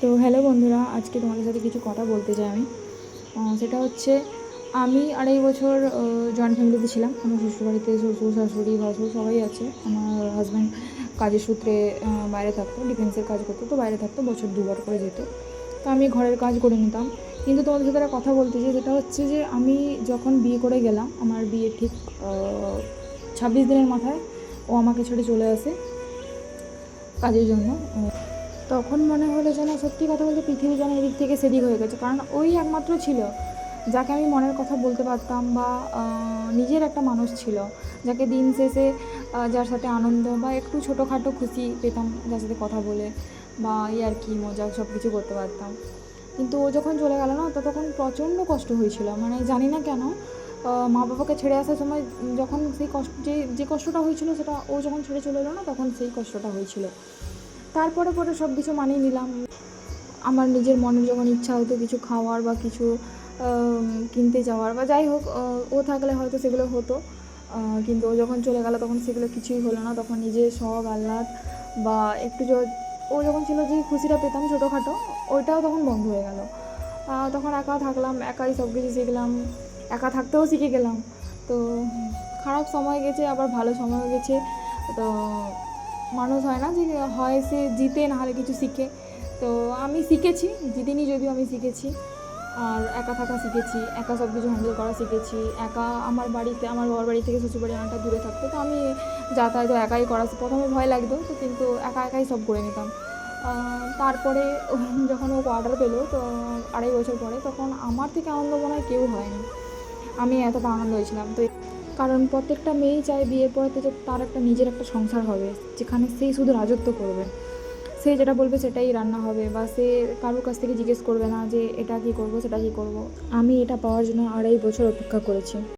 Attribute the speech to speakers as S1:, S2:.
S1: তো হ্যালো বন্ধুরা, আজকে তোমাদের সাথে কিছু কথা বলতে চাই আমি। সেটা হচ্ছে আমি 2.5 বছর জয়েন্ট ফ্যামিলিতে ছিলাম। আমার শ্বশুরবাড়িতে শ্বশুর, শাশুড়ি, ভাসুর সবাই আছে। আমার হাজব্যান্ড কাজের সূত্রে বাইরে থাকতো, ডিফেন্সের কাজ করতো, তো বাইরে থাকতো, বছর 2বার করে যেত। তো আমি ঘরের কাজ করে নিতাম। কিন্তু তোমাদের সাথে একটা কথা বলতে চাই, সেটা হচ্ছে যে আমি যখন বিয়ে করে গেলাম, আমার বিয়ে ঠিক 26 দিনের মাথায় ও আমাকে ছেড়ে চলে আসে কাজের জন্য। তখন মনে হলো যেন, সত্যি কথা বলতে, পৃথিবী যেন এদিক থেকে সেদিক হয়ে গেছে। কারণ ওই একমাত্র ছিল যাকে আমি মনের কথা বলতে পারতাম, বা নিজের একটা মানুষ ছিল যাকে দিন শেষে যার সাথে আনন্দ বা একটু ছোটোখাটো খুশি পেতাম, যার সাথে কথা বলে বা আর কি মজা সব কিছু করতে পারতাম। কিন্তু ও যখন চলে গেল না, তো তখন প্রচণ্ড কষ্ট হয়েছিল। মানে জানি না কেন, মা বাবাকে ছেড়ে আসার সময় যখন সেই কষ্ট যে কষ্টটা হয়েছিল, সেটা ও যখন ছেড়ে চলে এলো না, তখন সেই কষ্টটা হয়েছিল। তারপরে সব কিছু মানিয়ে নিলাম। আমার নিজের মনের যখন ইচ্ছা হতো কিছু খাওয়ার বা কিছু কিনতে যাওয়ার বা যাই হোক, ও থাকলে হয়তো সেগুলো হতো। কিন্তু ও যখন চলে গেল তখন সেগুলো কিছুই হলো না। তখন নিজের শখ আহ্লাদ বা একটু ও যখন ছিল যে খুশিটা পেতাম ছোটোখাটো, ওইটাও তখন বন্ধ হয়ে গেল। তখন একা থাকলাম, একাই সব কিছু শিখলাম, একা থাকতেও শিখে গেলাম। তো খারাপ সময় গেছে, আবার ভালো সময় গেছে। তো মানুষ হয় না যে হয় সে জিতে, নাহলে কিছু শিখে। তো আমি শিখেছি, জিতিনি যদিও, আমি শিখেছি। আর একা থাকা শিখেছি, একা সব কিছু হ্যান্ডেল করা শিখেছি। একা আমার বাবার বাড়ি থেকে শ্বশুরবাড়ি অনেকটা দূরে থাকতো, তো আমি যাতায়াত একাই করা, প্রথমে ভয় লাগতো তো, কিন্তু একাই সব করে নিতাম। তারপরে যখন ও অর্ডার পেলো, তো 2.5 বছর পরে, তখন আমার থেকে আনন্দ মনে হয় কেউ হয়নি। আমি এতটা আনন্দ হয়েছিলাম। তো কারণ প্রত্যেকটা মেয়েই চায় বিয়ের পর থেকে তার একটা নিজের একটা সংসার হবে, যেখানে সেই শুধু রাজত্ব করবে। সে যেটা বলবে সেটাই রান্না হবে, বা সে কারোর কাছ থেকে জিজ্ঞেস করবে না যে এটা কী করবো, সেটা কী করবো। আমি এটা পাওয়ার জন্য 2.5 বছর অপেক্ষা করেছি।